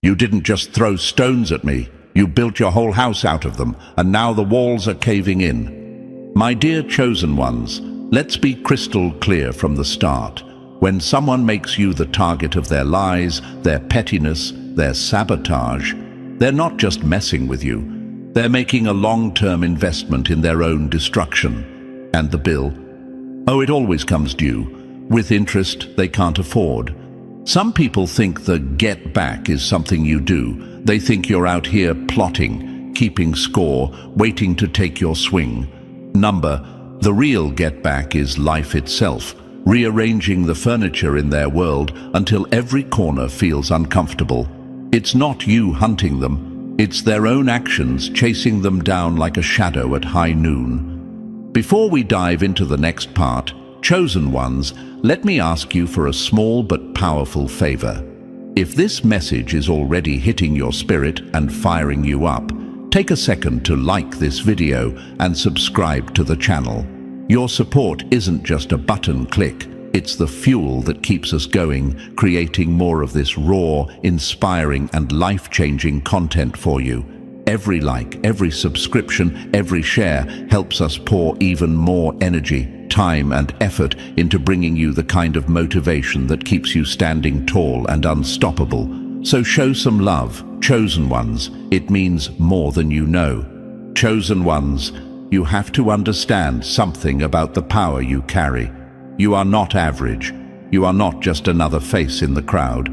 You didn't just throw stones at me. You built your whole house out of them, and now the walls are caving in. My dear chosen ones, let's be crystal clear from the start. When someone makes you the target of their lies, their pettiness, their sabotage, they're not just messing with you. They're making a long-term investment in their own destruction. And the bill? Oh, it always comes due, with interest they can't afford. Some people think the get back is something you do. They think you're out here plotting, keeping score, waiting to take your swing. The real get back is life itself, rearranging the furniture in their world until every corner feels uncomfortable. It's not you hunting them, it's their own actions chasing them down like a shadow at high noon. Before we dive into the next part, chosen ones, let me ask you for a small but powerful favor. If this message is already hitting your spirit and firing you up, take a second to like this video and subscribe to the channel. Your support isn't just a button click, it's the fuel that keeps us going, creating more of this raw, inspiring and life-changing content for you. Every like, every subscription, every share helps us pour even more energy, time and effort into bringing you the kind of motivation that keeps you standing tall and unstoppable. So show some love, chosen ones. It means more than you know. Chosen ones, you have to understand something about the power you carry. You are not average. You are not just another face in the crowd.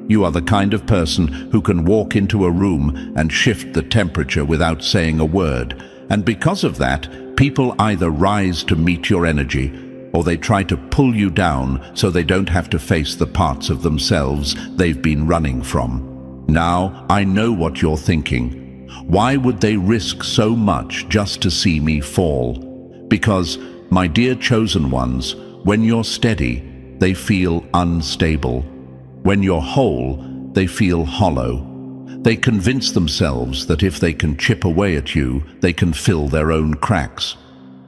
You are the kind of person who can walk into a room and shift the temperature without saying a word. And because of that, people either rise to meet your energy, or they try to pull you down so they don't have to face the parts of themselves they've been running from. Now, I know what you're thinking. Why would they risk so much just to see me fall? Because, my dear chosen ones, when you're steady, they feel unstable. When you're whole, they feel hollow. They convince themselves that if they can chip away at you, they can fill their own cracks.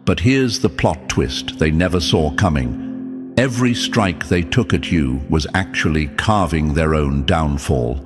But here's the plot twist they never saw coming. Every strike they took at you was actually carving their own downfall.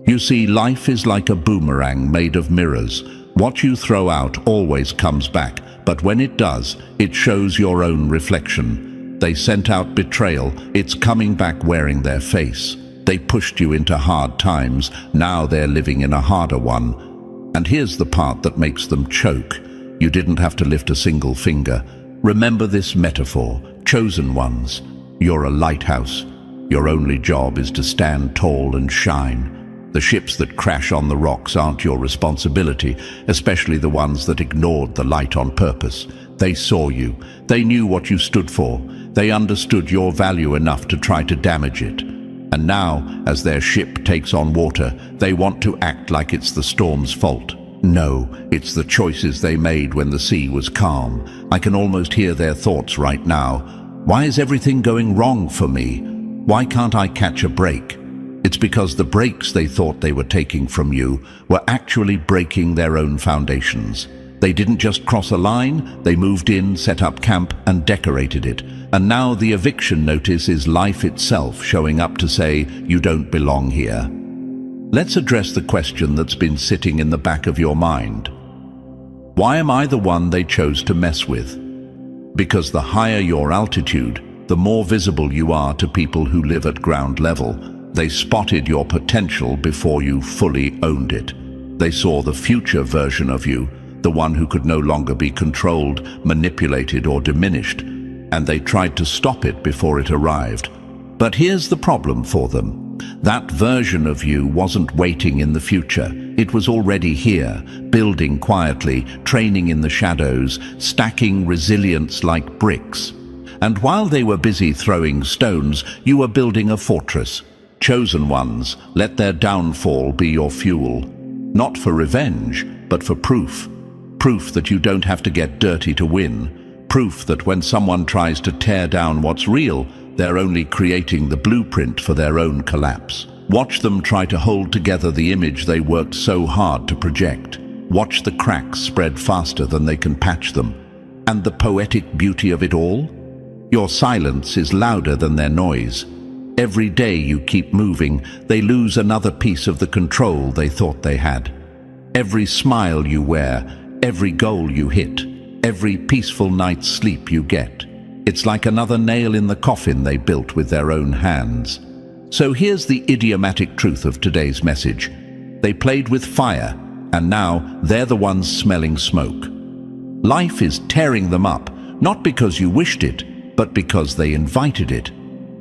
You see, life is like a boomerang made of mirrors. What you throw out always comes back, but when it does, it shows your own reflection. They sent out betrayal, it's coming back wearing their face. They pushed you into hard times, now they're living in a harder one. And here's the part that makes them choke. You didn't have to lift a single finger. Remember this metaphor, chosen ones. You're a lighthouse. Your only job is to stand tall and shine. The ships that crash on the rocks aren't your responsibility, especially the ones that ignored the light on purpose. They saw you. They knew what you stood for. They understood your value enough to try to damage it. And now, as their ship takes on water, they want to act like it's the storm's fault. No, it's the choices they made when the sea was calm. I can almost hear their thoughts right now. Why is everything going wrong for me? Why can't I catch a break? It's because the breaks they thought they were taking from you were actually breaking their own foundations. They didn't just cross a line, they moved in, set up camp, and decorated it. And now the eviction notice is life itself showing up to say, you don't belong here. Let's address the question that's been sitting in the back of your mind. Why am I the one they chose to mess with? Because the higher your altitude, the more visible you are to people who live at ground level. They spotted your potential before you fully owned it. They saw the future version of you, the one who could no longer be controlled, manipulated, or diminished, and they tried to stop it before it arrived. But here's the problem for them. That version of you wasn't waiting in the future. It was already here, building quietly, training in the shadows, stacking resilience like bricks. And while they were busy throwing stones, you were building a fortress. Chosen ones, let their downfall be your fuel. Not for revenge, but for proof. Proof that you don't have to get dirty to win. Proof that when someone tries to tear down what's real, they're only creating the blueprint for their own collapse. Watch them try to hold together the image they worked so hard to project. Watch the cracks spread faster than they can patch them. And the poetic beauty of it all? Your silence is louder than their noise. Every day you keep moving, they lose another piece of the control they thought they had. Every smile you wear, every goal you hit, every peaceful night's sleep you get, it's like another nail in the coffin they built with their own hands. So here's the idiomatic truth of today's message. They played with fire, and now they're the ones smelling smoke. Life is tearing them up, not because you wished it, but because they invited it.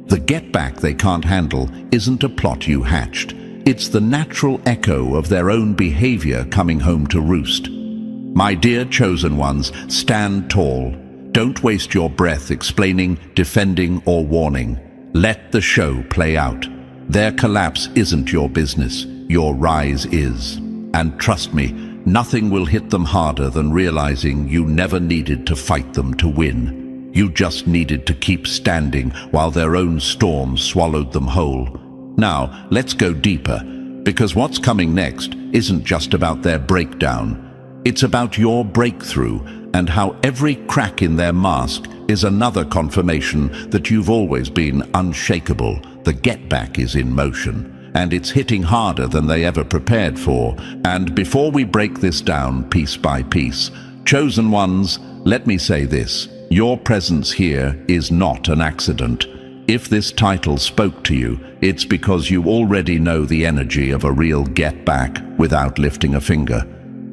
The get-back they can't handle isn't a plot you hatched. It's the natural echo of their own behavior coming home to roost. My dear chosen ones, stand tall. Don't waste your breath explaining, defending, or warning. Let the show play out. Their collapse isn't your business. Your rise is. And trust me, nothing will hit them harder than realizing you never needed to fight them to win. You just needed to keep standing while their own storm swallowed them whole. Now, let's go deeper, because what's coming next isn't just about their breakdown. It's about your breakthrough and how every crack in their mask is another confirmation that you've always been unshakable. The get-back is in motion, and it's hitting harder than they ever prepared for. And before we break this down piece by piece, chosen ones, let me say this. Your presence here is not an accident. If this title spoke to you, it's because you already know the energy of a real get-back without lifting a finger.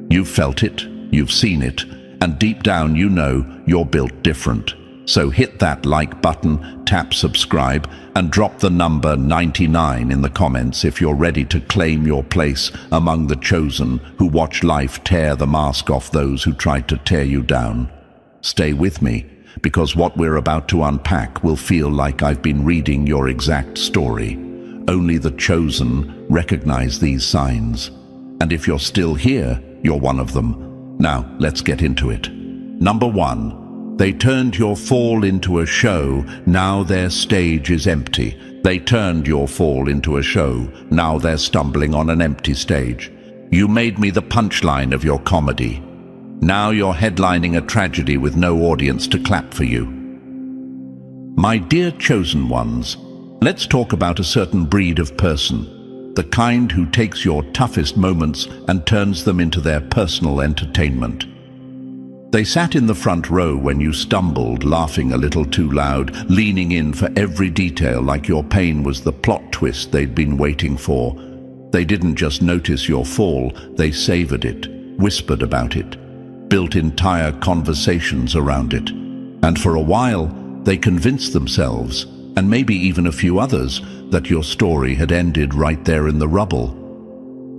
You've felt it, you've seen it, and deep down you know you're built different. So hit that like button, tap subscribe, and drop the number 99 in the comments if you're ready to claim your place among the chosen who watch life tear the mask off those who tried to tear you down. Stay with me, because what we're about to unpack will feel like I've been reading your exact story. Only the chosen recognize these signs. And if you're still here, you're one of them. Now, let's get into it. Number 1. They turned your fall into a show, now their stage is empty. They turned your fall into a show, now they're stumbling on an empty stage. You made me the punchline of your comedy. Now you're headlining a tragedy with no audience to clap for you. My dear chosen ones, let's talk about a certain breed of person, the kind who takes your toughest moments and turns them into their personal entertainment. They sat in the front row when you stumbled, laughing a little too loud, leaning in for every detail like your pain was the plot twist they'd been waiting for. They didn't just notice your fall, they savored it, whispered about it, built entire conversations around it. And for a while, they convinced themselves, and maybe even a few others, that your story had ended right there in the rubble.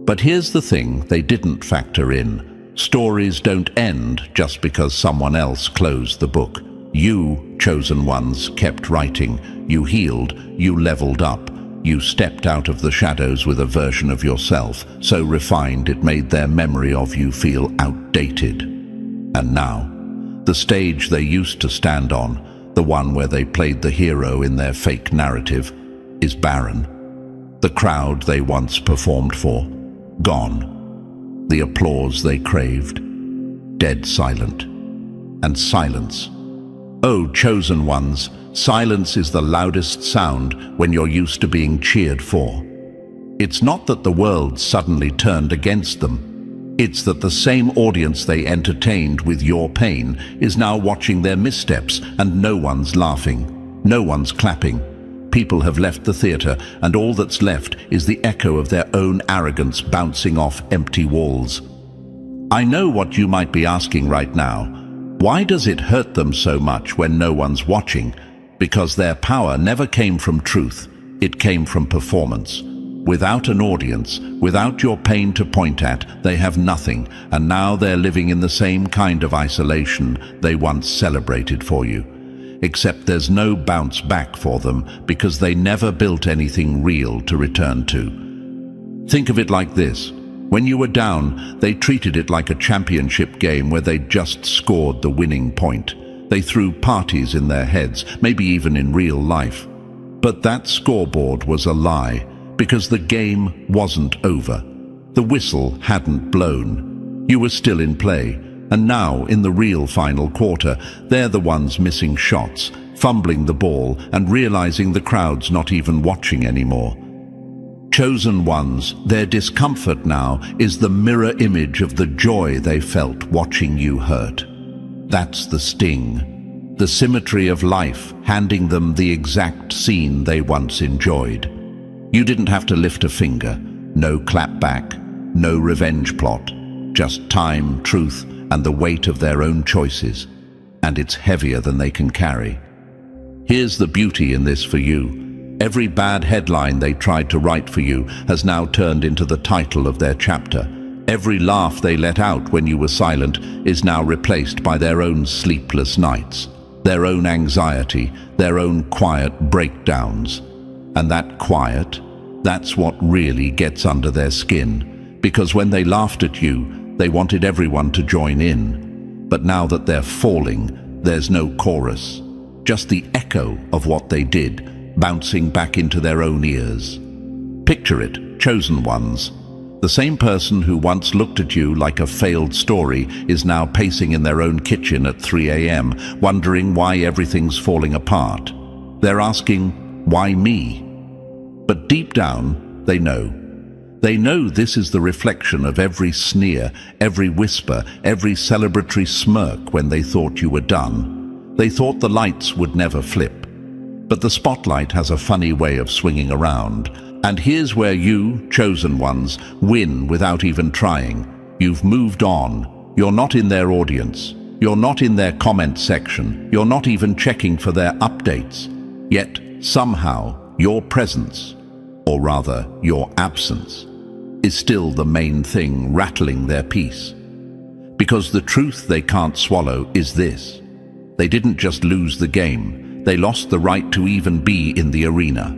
But here's the thing they didn't factor in. Stories don't end just because someone else closed the book. You, chosen ones, kept writing. You healed, you leveled up. You stepped out of the shadows with a version of yourself, so refined it made their memory of you feel outdated. And now, the stage they used to stand on, the one where they played the hero in their fake narrative, is barren. The crowd they once performed for, gone. The applause they craved, dead silent. And silence. Oh, chosen ones, silence is the loudest sound when you're used to being cheered for. It's not that the world suddenly turned against them. It's that the same audience they entertained with your pain is now watching their missteps, and no one's laughing, no one's clapping. People have left the theater, and all that's left is the echo of their own arrogance bouncing off empty walls. I know what you might be asking right now. Why does it hurt them so much when no one's watching? Because their power never came from truth, it came from performance. Without an audience, without your pain to point at, they have nothing, and now they're living in the same kind of isolation they once celebrated for you. Except there's no bounce back for them because they never built anything real to return to. Think of it like this. When you were down, they treated it like a championship game where they'd just scored the winning point. They threw parties in their heads, maybe even in real life. But that scoreboard was a lie, because the game wasn't over. The whistle hadn't blown. You were still in play, and now, in the real final quarter, they're the ones missing shots, fumbling the ball and realizing the crowd's not even watching anymore. Chosen ones, their discomfort now is the mirror image of the joy they felt watching you hurt. That's the sting, the symmetry of life handing them the exact scene they once enjoyed. You didn't have to lift a finger, no clap back, no revenge plot, just time, truth, and the weight of their own choices. And it's heavier than they can carry. Here's the beauty in this for you. Every bad headline they tried to write for you has now turned into the title of their chapter. Every laugh they let out when you were silent is now replaced by their own sleepless nights, their own anxiety, their own quiet breakdowns. And that quiet, that's what really gets under their skin. Because when they laughed at you, they wanted everyone to join in. But now that they're falling, there's no chorus, just the echo of what they did, bouncing back into their own ears. Picture it, chosen ones. The same person who once looked at you like a failed story is now pacing in their own kitchen at 3 a.m., wondering why everything's falling apart. They're asking, why me? But deep down, they know. They know this is the reflection of every sneer, every whisper, every celebratory smirk when they thought you were done. They thought the lights would never flip. But the spotlight has a funny way of swinging around. And here's where you, chosen ones, win without even trying. You've moved on. You're not in their audience. You're not in their comment section. You're not even checking for their updates. Yet, somehow, your presence, or rather, your absence, is still the main thing rattling their peace. Because the truth they can't swallow is this. They didn't just lose the game. They lost the right to even be in the arena.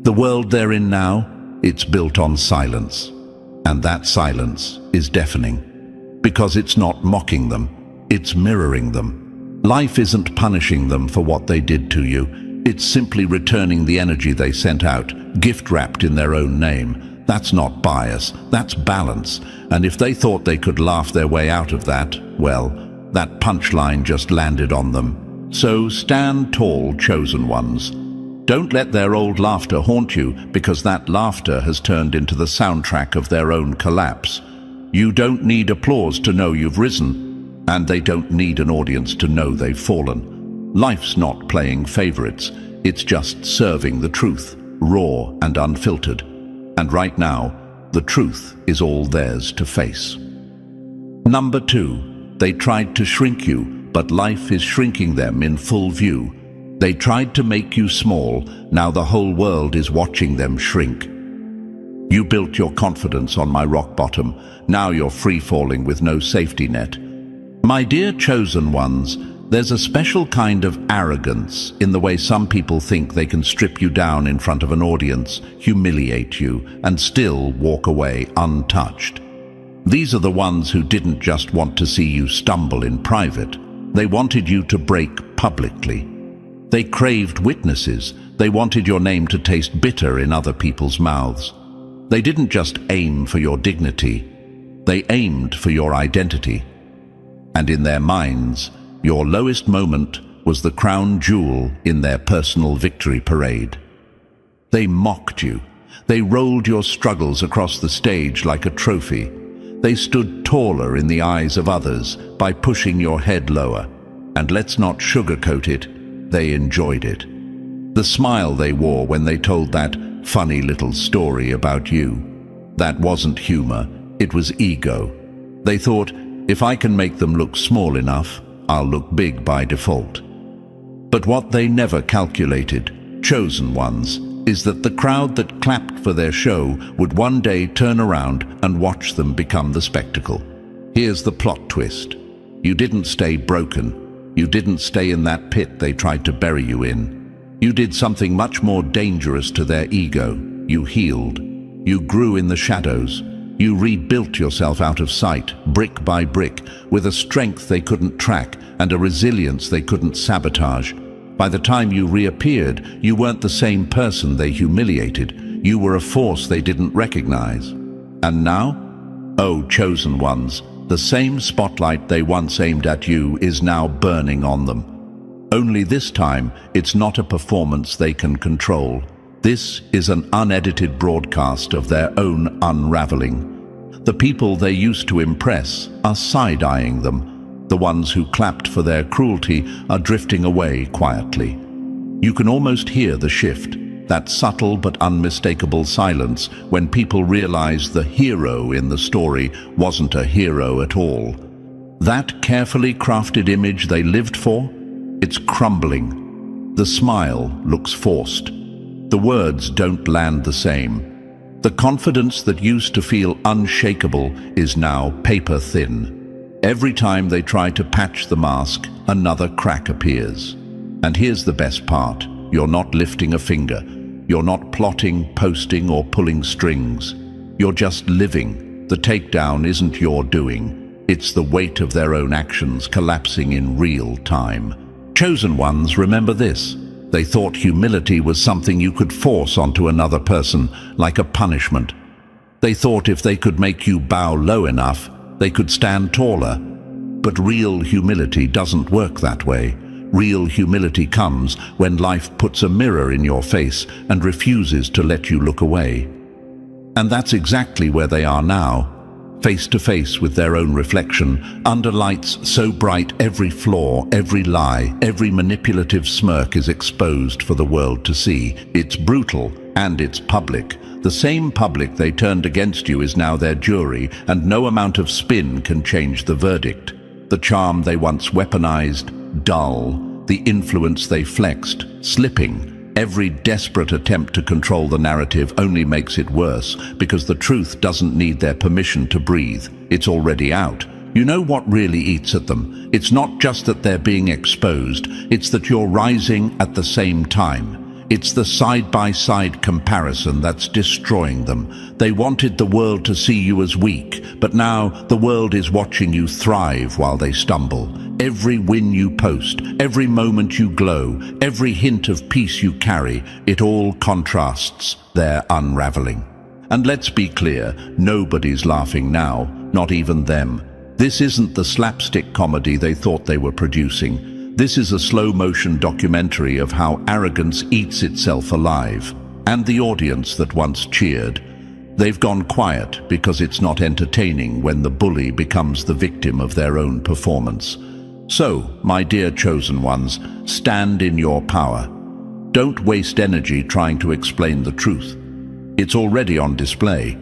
The world they're in now, it's built on silence. And that silence is deafening. Because it's not mocking them, it's mirroring them. Life isn't punishing them for what they did to you. It's simply returning the energy they sent out, gift-wrapped in their own name. That's not bias, that's balance. And if they thought they could laugh their way out of that, well, that punchline just landed on them. So stand tall, chosen ones. Don't let their old laughter haunt you, because that laughter has turned into the soundtrack of their own collapse. You don't need applause to know you've risen, and they don't need an audience to know they've fallen. Life's not playing favorites, it's just serving the truth, raw and unfiltered. And right now, the truth is all theirs to face. Number 2, they tried to shrink you, but life is shrinking them in full view. They tried to make you small, now the whole world is watching them shrink. You built your confidence on my rock bottom, now you're free-falling with no safety net. My dear chosen ones, there's a special kind of arrogance in the way some people think they can strip you down in front of an audience, humiliate you, and still walk away untouched. These are the ones who didn't just want to see you stumble in private. They wanted you to break publicly. They craved witnesses. They wanted your name to taste bitter in other people's mouths. They didn't just aim for your dignity. They aimed for your identity. And in their minds, your lowest moment was the crown jewel in their personal victory parade. They mocked you. They rolled your struggles across the stage like a trophy. They stood taller in the eyes of others by pushing your head lower. And let's not sugarcoat it, they enjoyed it. The smile they wore when they told that funny little story about you, that wasn't humor, it was ego. They thought, if I can make them look small enough, I'll look big by default. But what they never calculated, chosen ones, is that the crowd that clapped for their show would one day turn around and watch them become the spectacle. Here's the plot twist. You didn't stay broken. You didn't stay in that pit they tried to bury you in. You did something much more dangerous to their ego. You healed. You grew in the shadows. You rebuilt yourself out of sight, brick by brick, with a strength they couldn't track and a resilience they couldn't sabotage. By the time you reappeared, you weren't the same person they humiliated. You were a force they didn't recognize. And now? Oh, chosen ones, the same spotlight they once aimed at you is now burning on them. Only this time, it's not a performance they can control. This is an unedited broadcast of their own unraveling. The people they used to impress are side-eyeing them. The ones who clapped for their cruelty are drifting away quietly. You can almost hear the shift, that subtle but unmistakable silence when people realize the hero in the story wasn't a hero at all. That carefully crafted image they lived for, it's crumbling. The smile looks forced. The words don't land the same. The confidence that used to feel unshakable is now paper-thin. Every time they try to patch the mask, another crack appears. And here's the best part. You're not lifting a finger. You're not plotting, posting, or pulling strings. You're just living. The takedown isn't your doing. It's the weight of their own actions collapsing in real time. Chosen ones remember this. They thought humility was something you could force onto another person, like a punishment. They thought if they could make you bow low enough, they could stand taller. But real humility doesn't work that way. Real humility comes when life puts a mirror in your face and refuses to let you look away. And that's exactly where they are now, face to face with their own reflection, under lights so bright every flaw, every lie, every manipulative smirk is exposed for the world to see. It's brutal and it's public. The same public they turned against you is now their jury, and no amount of spin can change the verdict. The charm they once weaponized, dull, the influence they flexed, slipping. Every desperate attempt to control the narrative only makes it worse, because the truth doesn't need their permission to breathe. It's already out. You know what really eats at them? It's not just that they're being exposed, it's that you're rising at the same time. It's the side-by-side comparison that's destroying them. They wanted the world to see you as weak, but now the world is watching you thrive while they stumble. Every win you post, every moment you glow, every hint of peace you carry, it all contrasts their unraveling. And let's be clear, nobody's laughing now, not even them. This isn't the slapstick comedy they thought they were producing. This is a slow-motion documentary of how arrogance eats itself alive. And the audience that once cheered, they've gone quiet because it's not entertaining when the bully becomes the victim of their own performance. So, my dear chosen ones, stand in your power. Don't waste energy trying to explain the truth. It's already on display.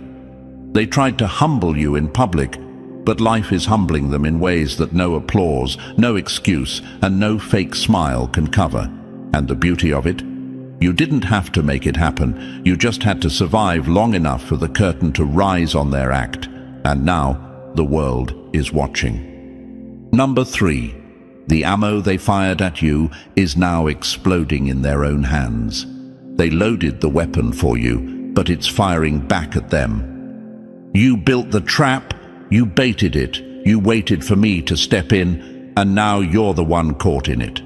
They tried to humble you in public, but life is humbling them in ways that no applause, no excuse, and no fake smile can cover. And the beauty of it? You didn't have to make it happen. You just had to survive long enough for the curtain to rise on their act. And now, the world is watching. Number 3. The ammo they fired at you is now exploding in their own hands. They loaded the weapon for you, but it's firing back at them. You built the trap, you baited it, you waited for me to step in, and now you're the one caught in it.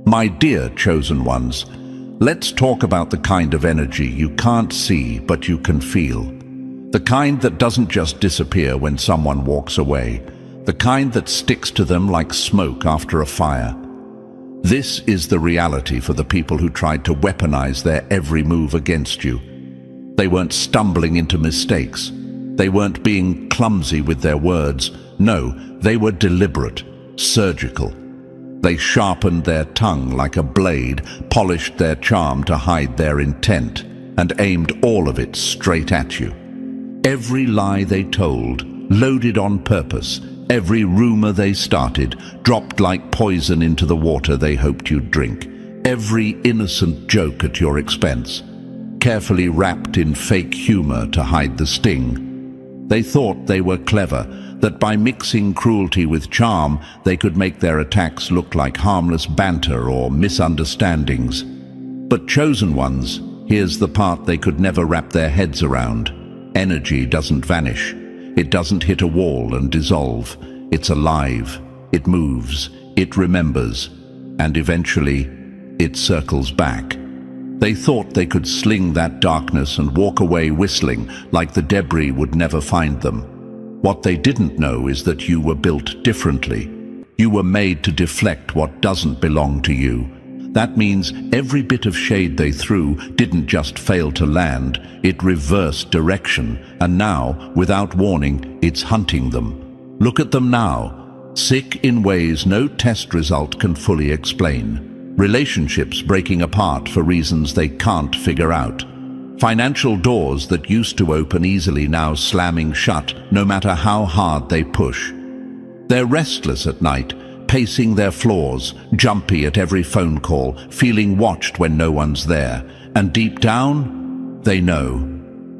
My dear chosen ones, let's talk about the kind of energy you can't see but you can feel. The kind that doesn't just disappear when someone walks away. The kind that sticks to them like smoke after a fire. This is the reality for the people who tried to weaponize their every move against you. They weren't stumbling into mistakes. They weren't being clumsy with their words. No, they were deliberate, surgical. They sharpened their tongue like a blade, polished their charm to hide their intent, and aimed all of it straight at you. Every lie they told, loaded on purpose. Every rumor they started, dropped like poison into the water they hoped you'd drink. Every innocent joke at your expense, carefully wrapped in fake humor to hide the sting. They thought they were clever, that by mixing cruelty with charm, they could make their attacks look like harmless banter or misunderstandings. But chosen ones, here's the part they could never wrap their heads around. Energy doesn't vanish. It doesn't hit a wall and dissolve. It's alive. It moves. It remembers. And eventually, it circles back. They thought they could sling that darkness and walk away whistling like the debris would never find them. What they didn't know is that you were built differently. You were made to deflect what doesn't belong to you. That means every bit of shade they threw didn't just fail to land, it reversed direction, and now, without warning, it's hunting them. Look at them now, sick in ways no test result can fully explain. Relationships breaking apart for reasons they can't figure out. Financial doors that used to open easily now slamming shut, no matter how hard they push. They're restless at night, pacing their floors, jumpy at every phone call, feeling watched when no one's there. And deep down, they know.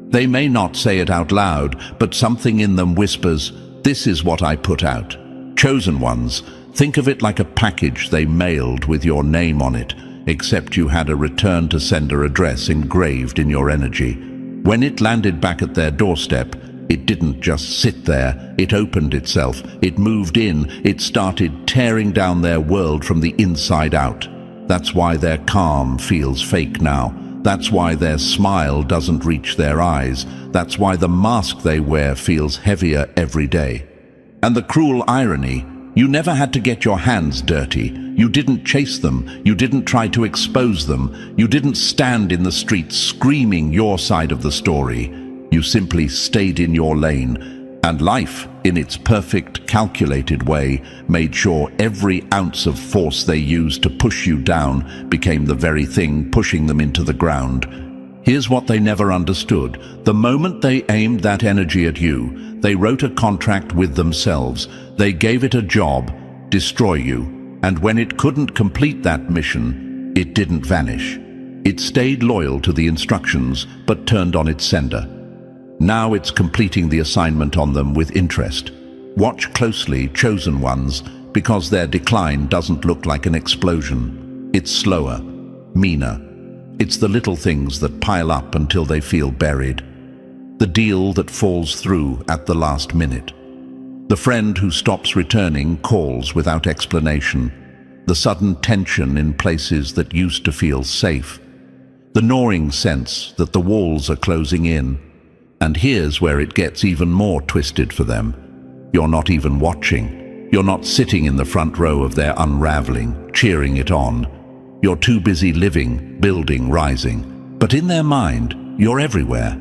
They may not say it out loud, but something in them whispers, "This is what I put out." Chosen ones, think of it like a package they mailed with your name on it, except you had a return to sender address engraved in your energy. When it landed back at their doorstep, it didn't just sit there, it opened itself, it moved in, it started tearing down their world from the inside out. That's why their calm feels fake now. That's why their smile doesn't reach their eyes. That's why the mask they wear feels heavier every day. And the cruel irony, you never had to get your hands dirty. You didn't chase them. You didn't try to expose them. You didn't stand in the streets screaming your side of the story. You simply stayed in your lane, and life, in its perfect, calculated way, made sure every ounce of force they used to push you down became the very thing pushing them into the ground. Here's what they never understood. The moment they aimed that energy at you, they wrote a contract with themselves. They gave it a job, destroy you. And when it couldn't complete that mission, it didn't vanish. It stayed loyal to the instructions, but turned on its sender. Now it's completing the assignment on them with interest. Watch closely, chosen ones, because their decline doesn't look like an explosion. It's slower, meaner. It's the little things that pile up until they feel buried. The deal that falls through at the last minute. The friend who stops returning calls without explanation. The sudden tension in places that used to feel safe. The gnawing sense that the walls are closing in. And here's where it gets even more twisted for them. You're not even watching. You're not sitting in the front row of their unraveling, cheering it on. You're too busy living, building, rising. But in their mind, you're everywhere.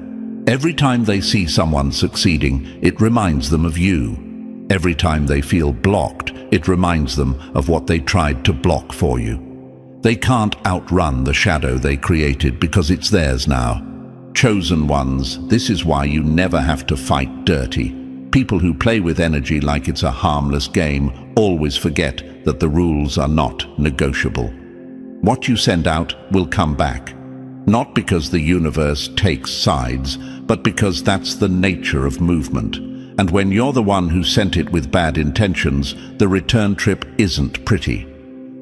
Every time they see someone succeeding, it reminds them of you. Every time they feel blocked, it reminds them of what they tried to block for you. They can't outrun the shadow they created because it's theirs now. Chosen ones, this is why you never have to fight dirty. People who play with energy like it's a harmless game always forget that the rules are not negotiable. What you send out will come back. Not because the universe takes sides, but because that's the nature of movement. And when you're the one who sent it with bad intentions, the return trip isn't pretty.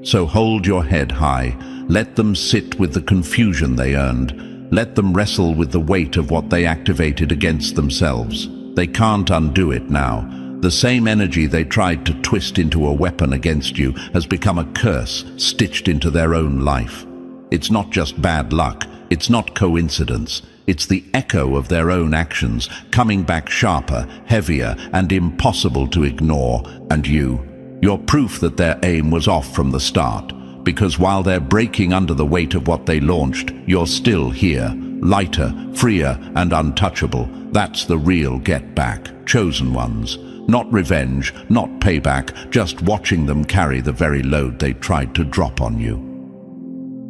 So hold your head high. Let them sit with the confusion they earned. Let them wrestle with the weight of what they activated against themselves. They can't undo it now. The same energy they tried to twist into a weapon against you has become a curse stitched into their own life. It's not just bad luck. It's not coincidence. It's the echo of their own actions, coming back sharper, heavier, and impossible to ignore. And you're proof that their aim was off from the start. Because while they're breaking under the weight of what they launched, you're still here, lighter, freer, and untouchable. That's the real get back, chosen ones. Not revenge, not payback, just watching them carry the very load they tried to drop on you.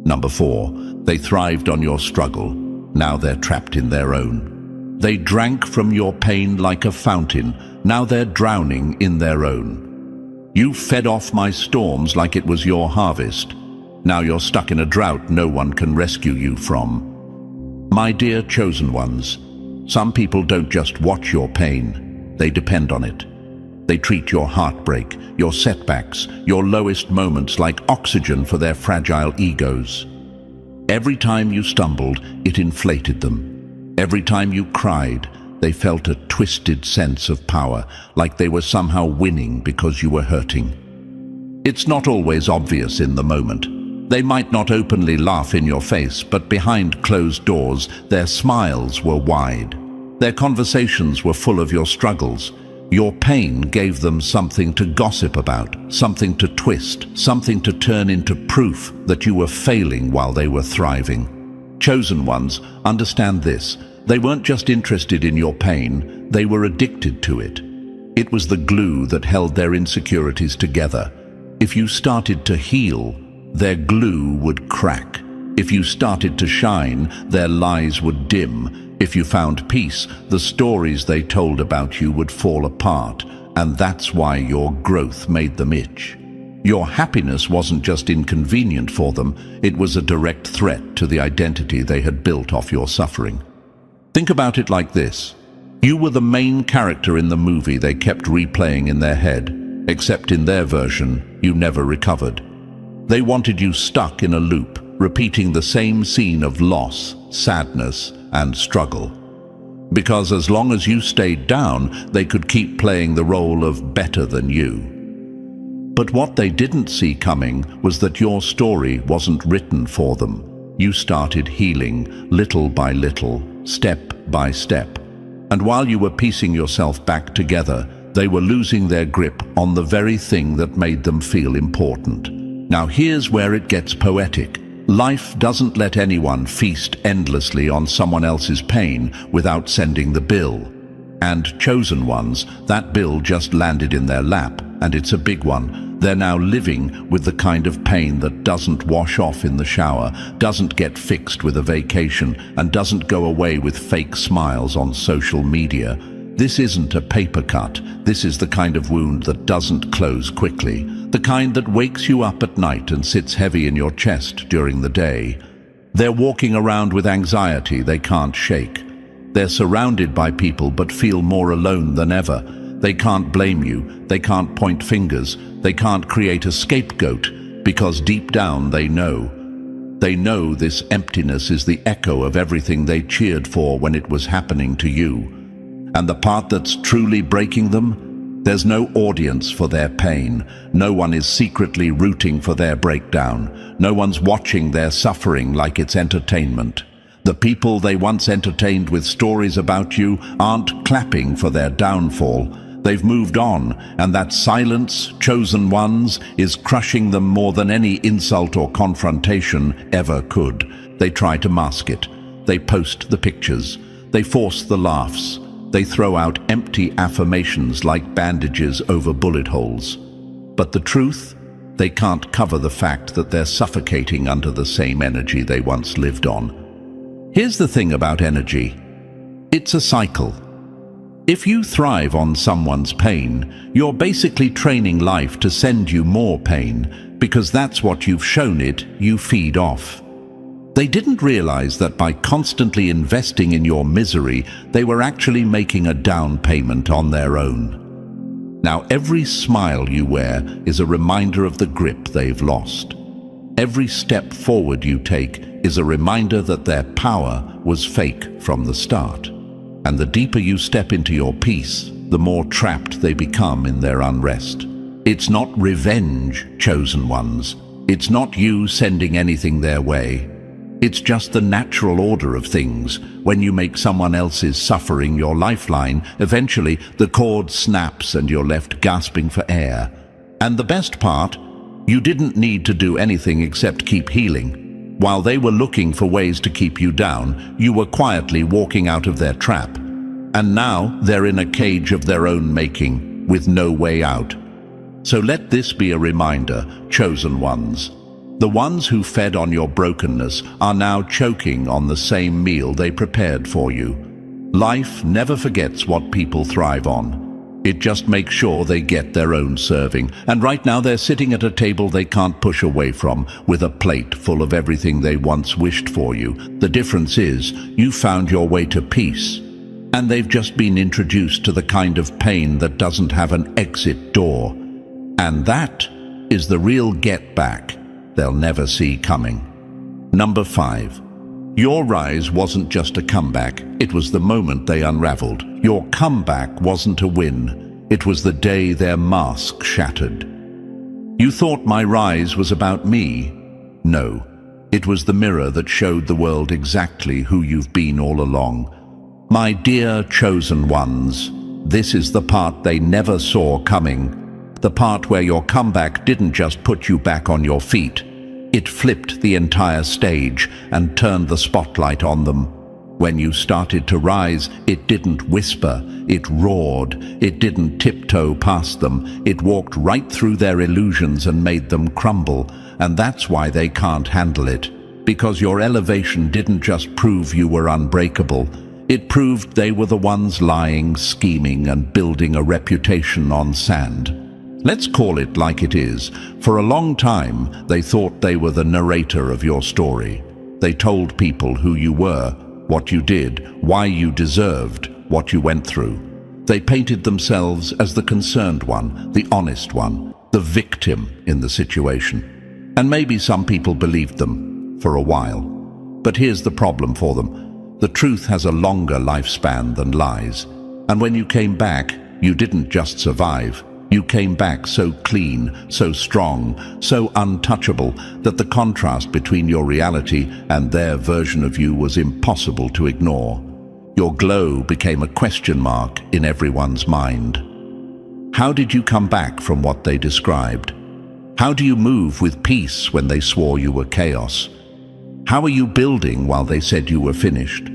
Number 4, they thrived on your struggle. Now they're trapped in their own. They drank from your pain like a fountain. Now they're drowning in their own. You fed off my storms like it was your harvest. Now you're stuck in a drought no one can rescue you from. My dear chosen ones, some people don't just watch your pain, they depend on it. They treat your heartbreak, your setbacks, your lowest moments like oxygen for their fragile egos. Every time you stumbled, it inflated them. Every time you cried, they felt a twisted sense of power, like they were somehow winning because you were hurting. It's not always obvious in the moment. They might not openly laugh in your face, but behind closed doors, their smiles were wide. Their conversations were full of your struggles. Your pain gave them something to gossip about, something to twist, something to turn into proof that you were failing while they were thriving. Chosen ones, understand this. They weren't just interested in your pain, they were addicted to it. It was the glue that held their insecurities together. If you started to heal, their glue would crack. If you started to shine, their lies would dim. If you found peace, the stories they told about you would fall apart, and that's why your growth made them itch. Your happiness wasn't just inconvenient for them, it was a direct threat to the identity they had built off your suffering. Think about it like this. You were the main character in the movie they kept replaying in their head, except in their version, you never recovered. They wanted you stuck in a loop, repeating the same scene of loss, sadness, and struggle. Because as long as you stayed down, they could keep playing the role of better than you. But what they didn't see coming was that your story wasn't written for them. You started healing, little by little, step by step. And while you were piecing yourself back together, they were losing their grip on the very thing that made them feel important. Now here's where it gets poetic. Life doesn't let anyone feast endlessly on someone else's pain without sending the bill. And chosen ones, that bill just landed in their lap, and it's a big one. They're now living with the kind of pain that doesn't wash off in the shower, doesn't get fixed with a vacation, and doesn't go away with fake smiles on social media. This isn't a paper cut. This is the kind of wound that doesn't close quickly, the kind that wakes you up at night and sits heavy in your chest during the day. They're walking around with anxiety they can't shake. They're surrounded by people but feel more alone than ever. They can't blame you, they can't point fingers, they can't create a scapegoat, because deep down they know. They know this emptiness is the echo of everything they cheered for when it was happening to you. And the part that's truly breaking them? There's no audience for their pain. No one is secretly rooting for their breakdown. No one's watching their suffering like it's entertainment. The people they once entertained with stories about you aren't clapping for their downfall. They've moved on, and that silence, chosen ones, is crushing them more than any insult or confrontation ever could. They try to mask it. They post the pictures. They force the laughs. They throw out empty affirmations like bandages over bullet holes. But the truth? They can't cover the fact that they're suffocating under the same energy they once lived on. Here's the thing about energy. It's a cycle. If you thrive on someone's pain, you're basically training life to send you more pain, because that's what you've shown it you feed off. They didn't realize that by constantly investing in your misery, they were actually making a down payment on their own. Now, every smile you wear is a reminder of the grip they've lost. Every step forward you take is a reminder that their power was fake from the start. And the deeper you step into your peace, the more trapped they become in their unrest. It's not revenge, chosen ones. It's not you sending anything their way. It's just the natural order of things. When you make someone else's suffering your lifeline, eventually the cord snaps and you're left gasping for air. And the best part, you didn't need to do anything except keep healing. While they were looking for ways to keep you down, you were quietly walking out of their trap. And now they're in a cage of their own making, with no way out. So let this be a reminder, chosen ones. The ones who fed on your brokenness are now choking on the same meal they prepared for you. Life never forgets what people thrive on. It just makes sure they get their own serving. And right now they're sitting at a table they can't push away from, with a plate full of everything they once wished for you. The difference is, you found your way to peace. And they've just been introduced to the kind of pain that doesn't have an exit door. And that is the real get back they'll never see coming. Number 5. Your rise wasn't just a comeback, it was the moment they unraveled. Your comeback wasn't a win, it was the day their mask shattered. You thought my rise was about me? No, it was the mirror that showed the world exactly who you've been all along. My dear chosen ones, this is the part they never saw coming. The part where your comeback didn't just put you back on your feet. It flipped the entire stage and turned the spotlight on them. When you started to rise, it didn't whisper, it roared. It didn't tiptoe past them. It walked right through their illusions and made them crumble. And that's why they can't handle it. Because your elevation didn't just prove you were unbreakable. It proved they were the ones lying, scheming, and building a reputation on sand. Let's call it like it is. For a long time, they thought they were the narrator of your story. They told people who you were, what you did, why you deserved what you went through. They painted themselves as the concerned one, the honest one, the victim in the situation. And maybe some people believed them for a while. But here's the problem for them. The truth has a longer lifespan than lies. And when you came back, you didn't just survive. You came back so clean, so strong, so untouchable that the contrast between your reality and their version of you was impossible to ignore. Your glow became a question mark in everyone's mind. How did you come back from what they described? How do you move with peace when they swore you were chaos? How are you building while they said you were finished?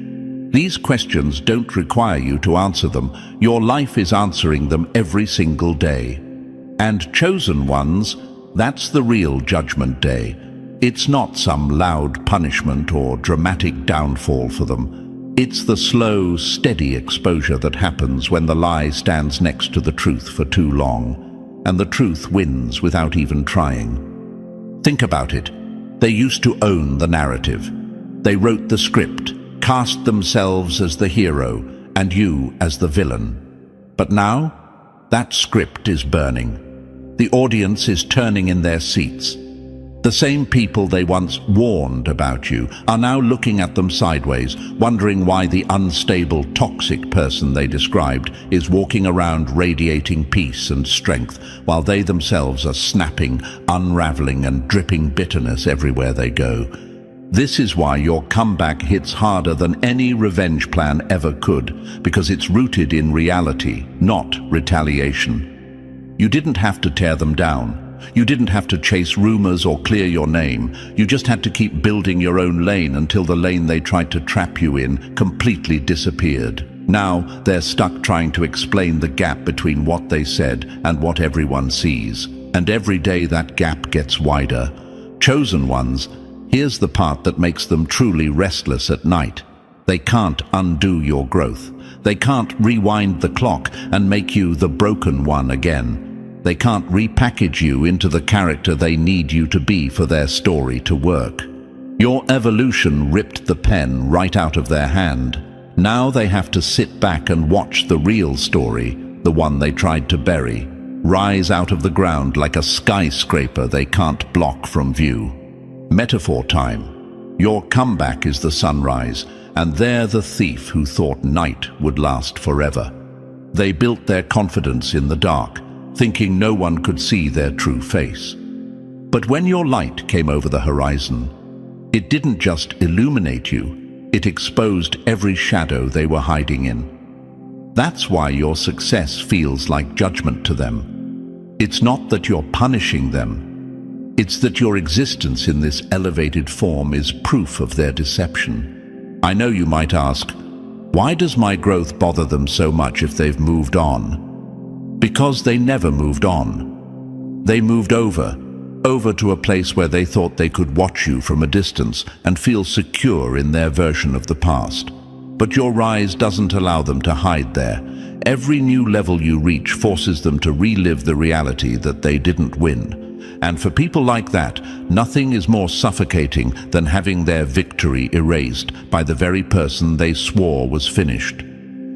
These questions don't require you to answer them. Your life is answering them every single day. And chosen ones, that's the real judgment day. It's not some loud punishment or dramatic downfall for them. It's the slow, steady exposure that happens when the lie stands next to the truth for too long, and the truth wins without even trying. Think about it. They used to own the narrative. They wrote the script, cast themselves as the hero and you as the villain. But now, that script is burning. The audience is turning in their seats. The same people they once warned about you are now looking at them sideways, wondering why the unstable, toxic person they described is walking around radiating peace and strength, while they themselves are snapping, unraveling, and dripping bitterness everywhere they go. This is why your comeback hits harder than any revenge plan ever could, because it's rooted in reality, not retaliation. You didn't have to tear them down. You didn't have to chase rumors or clear your name. You just had to keep building your own lane until the lane they tried to trap you in completely disappeared. Now they're stuck trying to explain the gap between what they said and what everyone sees. And every day that gap gets wider. Chosen ones, here's the part that makes them truly restless at night. They can't undo your growth. They can't rewind the clock and make you the broken one again. They can't repackage you into the character they need you to be for their story to work. Your evolution ripped the pen right out of their hand. Now they have to sit back and watch the real story, the one they tried to bury, rise out of the ground like a skyscraper they can't block from view. Metaphor time. Your comeback is the sunrise, and they're the thief who thought night would last forever. They built their confidence in the dark, thinking no one could see their true face. But when your light came over the horizon, it didn't just illuminate you, it exposed every shadow they were hiding in. That's why your success feels like judgment to them. It's not that you're punishing them, it's that your existence in this elevated form is proof of their deception. I know you might ask, why does my growth bother them so much if they've moved on? Because they never moved on. They moved over to a place where they thought they could watch you from a distance and feel secure in their version of the past. But your rise doesn't allow them to hide there. Every new level you reach forces them to relive the reality that they didn't win. And for people like that, nothing is more suffocating than having their victory erased by the very person they swore was finished.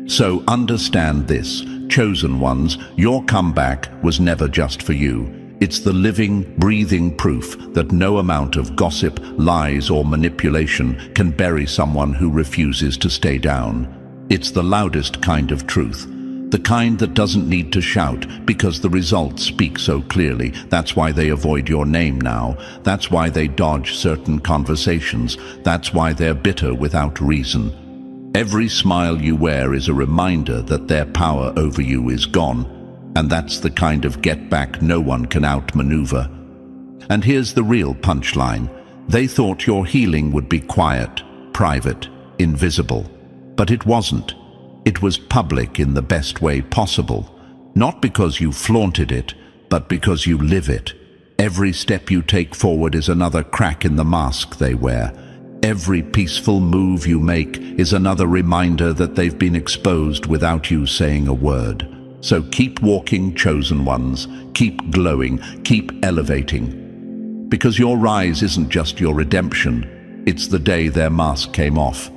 So understand this. Chosen ones, your comeback was never just for you. It's the living, breathing proof that no amount of gossip, lies, or manipulation can bury someone who refuses to stay down. It's the loudest kind of truth, the kind that doesn't need to shout because the results speak so clearly. That's why they avoid your name now. That's why they dodge certain conversations. That's why they're bitter without reason. Every smile you wear is a reminder that their power over you is gone, and that's the kind of get-back no one can outmaneuver. And here's the real punchline. They thought your healing would be quiet, private, invisible. But it wasn't. It was public in the best way possible. Not because you flaunted it, but because you live it. Every step you take forward is another crack in the mask they wear. Every peaceful move you make is another reminder that they've been exposed without you saying a word. So keep walking, chosen ones. Keep glowing. Keep elevating. Because your rise isn't just your redemption. It's the day their mask came off.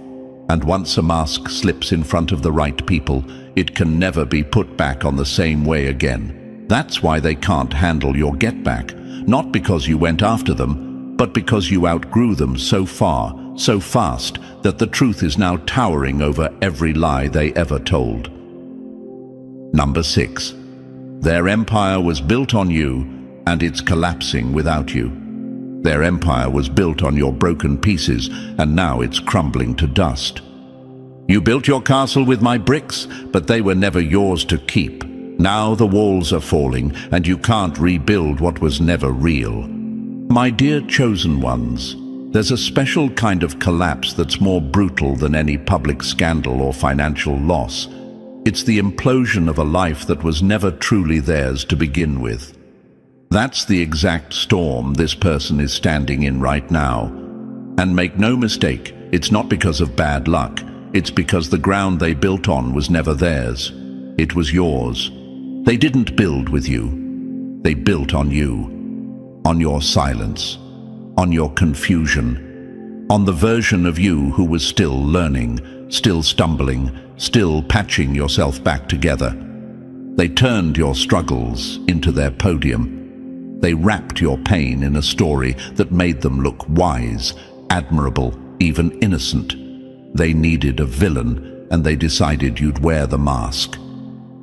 And once a mask slips in front of the right people, it can never be put back on the same way again. That's why they can't handle your get-back. Not because you went after them, but because you outgrew them so far, so fast, that the truth is now towering over every lie they ever told. Number 6. Their empire was built on you, and it's collapsing without you. Their empire was built on your broken pieces, and now it's crumbling to dust. You built your castle with my bricks, but they were never yours to keep. Now the walls are falling, and you can't rebuild what was never real. My dear chosen ones, there's a special kind of collapse that's more brutal than any public scandal or financial loss. It's the implosion of a life that was never truly theirs to begin with. That's the exact storm this person is standing in right now. And make no mistake, it's not because of bad luck. It's because the ground they built on was never theirs. It was yours. They didn't build with you. They built on you, on your silence, on your confusion, on the version of you who was still learning, still stumbling, still patching yourself back together. They turned your struggles into their podium. They wrapped your pain in a story that made them look wise, admirable, even innocent. They needed a villain, and they decided you'd wear the mask.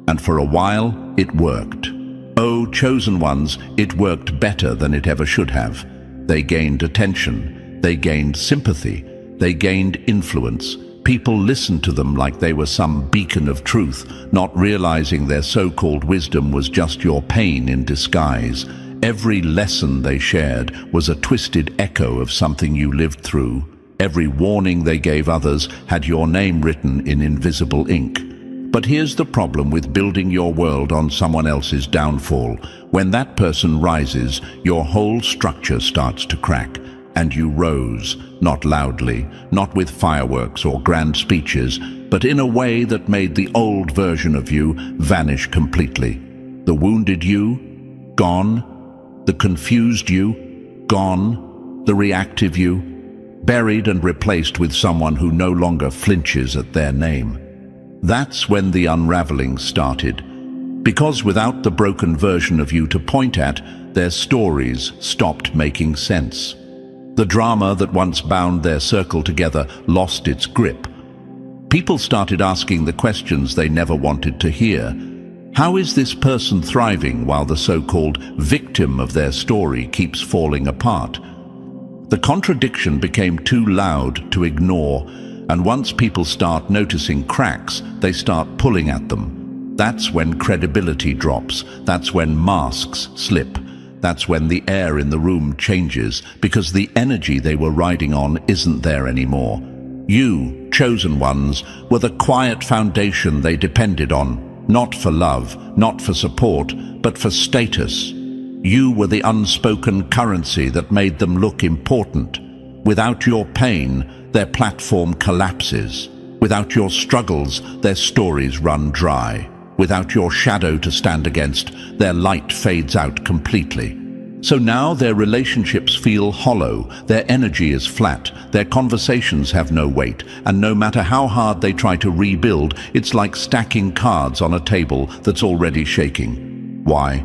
And for a while, it worked. Oh, chosen ones, it worked better than it ever should have. They gained attention. They gained sympathy. They gained influence. People listened to them like they were some beacon of truth, not realizing their so-called wisdom was just your pain in disguise. Every lesson they shared was a twisted echo of something you lived through. Every warning they gave others had your name written in invisible ink. But here's the problem with building your world on someone else's downfall. When that person rises, your whole structure starts to crack. And you rose, not loudly, not with fireworks or grand speeches, but in a way that made the old version of you vanish completely. The wounded you, gone. The confused you, gone. The reactive you, buried and replaced with someone who no longer flinches at their name. That's when the unraveling started. Because without the broken version of you to point at, their stories stopped making sense. The drama that once bound their circle together lost its grip. People started asking the questions they never wanted to hear. How is this person thriving while the so-called victim of their story keeps falling apart? The contradiction became too loud to ignore, and once people start noticing cracks, they start pulling at them. That's when credibility drops. That's when masks slip. That's when the air in the room changes, because the energy they were riding on isn't there anymore. You, chosen ones, were the quiet foundation they depended on, not for love, not for support, but for status. You were the unspoken currency that made them look important. Without your pain, their platform collapses. Without your struggles, their stories run dry. Without your shadow to stand against, their light fades out completely. So now their relationships feel hollow, their energy is flat, their conversations have no weight, and no matter how hard they try to rebuild, it's like stacking cards on a table that's already shaking. Why?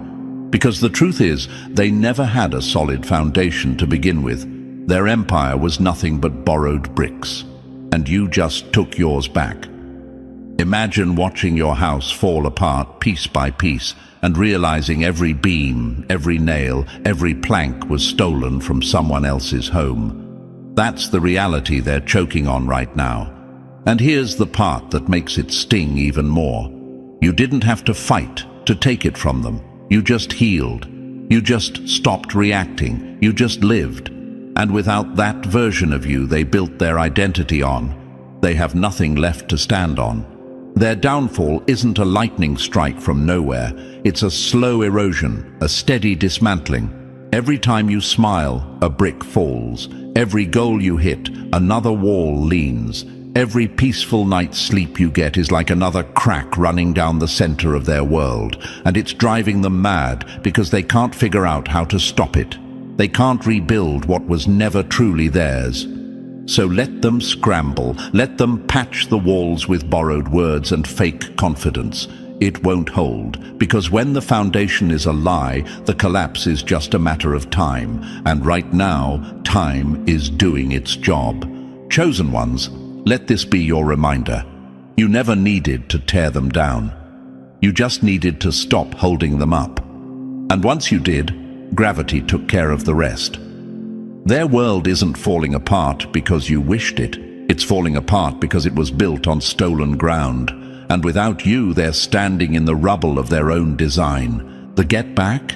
Because the truth is, they never had a solid foundation to begin with. Their empire was nothing but borrowed bricks, and you just took yours back. Imagine watching your house fall apart piece by piece and realizing every beam, every nail, every plank was stolen from someone else's home. That's the reality they're choking on right now. And here's the part that makes it sting even more. You didn't have to fight to take it from them. You just healed. You just stopped reacting. You just lived. And without that version of you they built their identity on, they have nothing left to stand on. Their downfall isn't a lightning strike from nowhere. It's a slow erosion, a steady dismantling. Every time you smile, a brick falls. Every goal you hit, another wall leans. Every peaceful night's sleep you get is like another crack running down the center of their world, and it's driving them mad because they can't figure out how to stop it. They can't rebuild what was never truly theirs. So let them scramble, let them patch the walls with borrowed words and fake confidence. It won't hold, because when the foundation is a lie, the collapse is just a matter of time, and right now, time is doing its job. Chosen ones, let this be your reminder. You never needed to tear them down. You just needed to stop holding them up. And once you did, gravity took care of the rest. Their world isn't falling apart because you wished it. It's falling apart because it was built on stolen ground. And without you, they're standing in the rubble of their own design. The get back?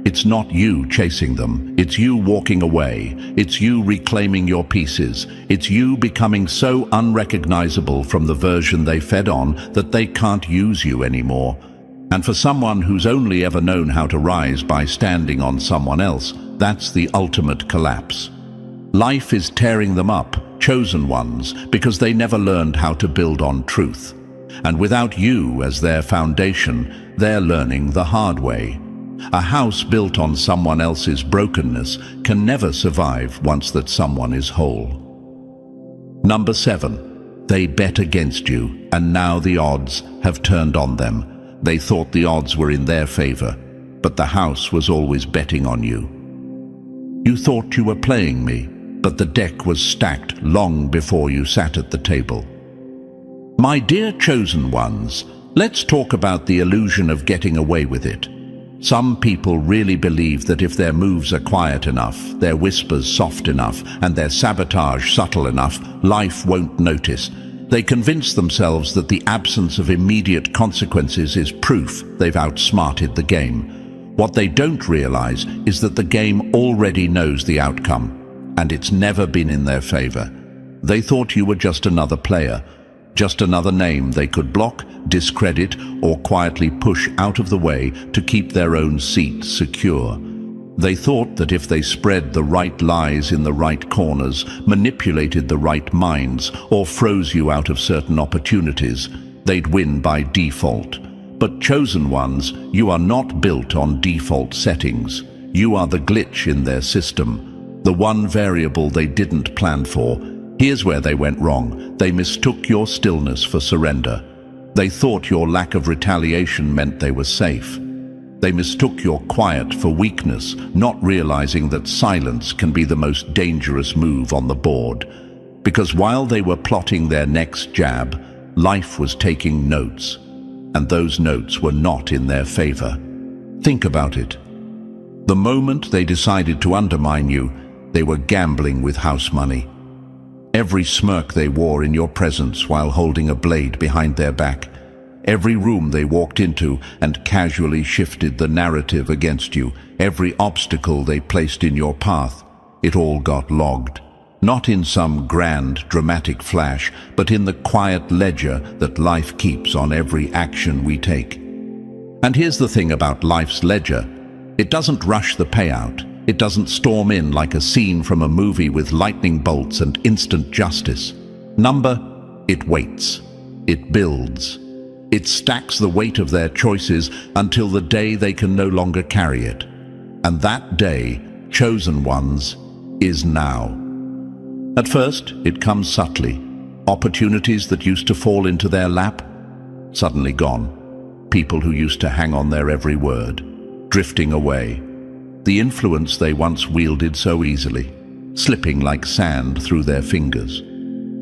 It's not you chasing them. It's you walking away. It's you reclaiming your pieces. It's you becoming so unrecognizable from the version they fed on that they can't use you anymore. And for someone who's only ever known how to rise by standing on someone else, that's the ultimate collapse. Life is tearing them up, chosen ones, because they never learned how to build on truth. And without you as their foundation, they're learning the hard way. A house built on someone else's brokenness can never survive once that someone is whole. Number 7. They bet against you, and now the odds have turned on them. They thought the odds were in their favor, but the house was always betting on you. You thought you were playing me, but the deck was stacked long before you sat at the table. My dear chosen ones, let's talk about the illusion of getting away with it. Some people really believe that if their moves are quiet enough, their whispers soft enough, and their sabotage subtle enough, life won't notice. They convince themselves that the absence of immediate consequences is proof they've outsmarted the game. What they don't realize is that the game already knows the outcome, and it's never been in their favor. They thought you were just another player, just another name they could block, discredit, or quietly push out of the way to keep their own seat secure. They thought that if they spread the right lies in the right corners, manipulated the right minds, or froze you out of certain opportunities, they'd win by default. But chosen ones, you are not built on default settings. You are the glitch in their system, the one variable they didn't plan for. Here's where they went wrong. They mistook your stillness for surrender. They thought your lack of retaliation meant they were safe. They mistook your quiet for weakness, not realizing that silence can be the most dangerous move on the board. Because while they were plotting their next jab, life was taking notes, and those notes were not in their favor. Think about it. The moment they decided to undermine you, they were gambling with house money. Every smirk they wore in your presence while holding a blade behind their back, every room they walked into and casually shifted the narrative against you, every obstacle they placed in your path, it all got logged. Not in some grand, dramatic flash, but in the quiet ledger that life keeps on every action we take. And here's the thing about life's ledger. It doesn't rush the payout. It doesn't storm in like a scene from a movie with lightning bolts and instant justice. It waits. It builds. It stacks the weight of their choices until the day they can no longer carry it. And that day, chosen ones, is now. At first, it comes subtly. Opportunities that used to fall into their lap, suddenly gone. People who used to hang on their every word, drifting away. The influence they once wielded so easily, slipping like sand through their fingers.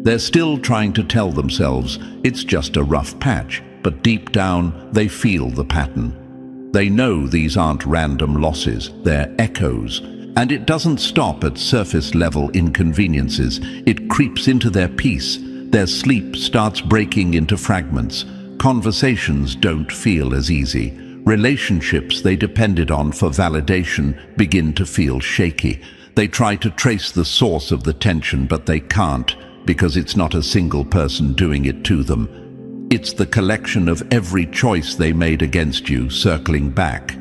They're still trying to tell themselves it's just a rough patch, but deep down they feel the pattern. They know these aren't random losses, they're echoes. And it doesn't stop at surface-level inconveniences. It creeps into their peace, their sleep starts breaking into fragments. Conversations don't feel as easy. Relationships they depended on for validation begin to feel shaky. They try to trace the source of the tension, but they can't, because it's not a single person doing it to them. It's the collection of every choice they made against you circling back.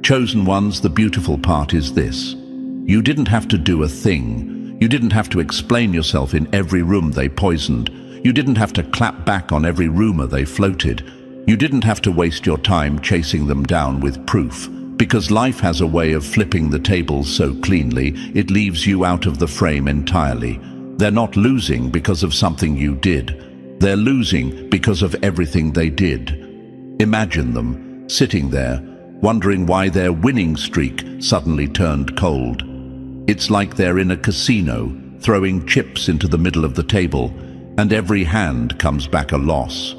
Chosen ones, the beautiful part is this. You didn't have to do a thing. You didn't have to explain yourself in every room they poisoned. You didn't have to clap back on every rumor they floated. You didn't have to waste your time chasing them down with proof, because life has a way of flipping the tables so cleanly it leaves you out of the frame entirely. They're not losing because of something you did. They're losing because of everything they did. Imagine them sitting there, wondering why their winning streak suddenly turned cold. It's like they're in a casino, throwing chips into the middle of the table, and every hand comes back a loss.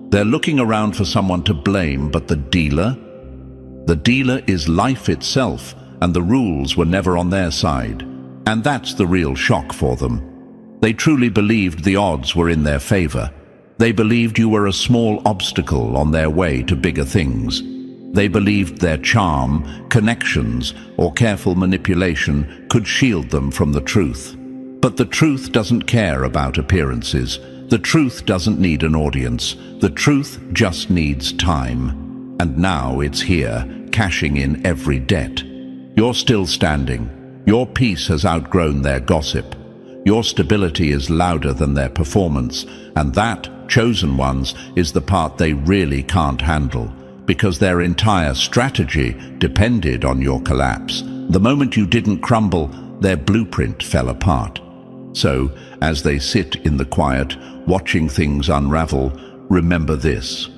They're looking around for someone to blame, but the dealer? The dealer is life itself, and the rules were never on their side. And that's the real shock for them. They truly believed the odds were in their favor. They believed you were a small obstacle on their way to bigger things. They believed their charm, connections, or careful manipulation could shield them from the truth. But the truth doesn't care about appearances. The truth doesn't need an audience. The truth just needs time. And now it's here, cashing in every debt. You're still standing. Your peace has outgrown their gossip. Your stability is louder than their performance. And that, chosen ones, is the part they really can't handle, because their entire strategy depended on your collapse. The moment you didn't crumble, their blueprint fell apart. So, as they sit in the quiet, watching things unravel, remember this.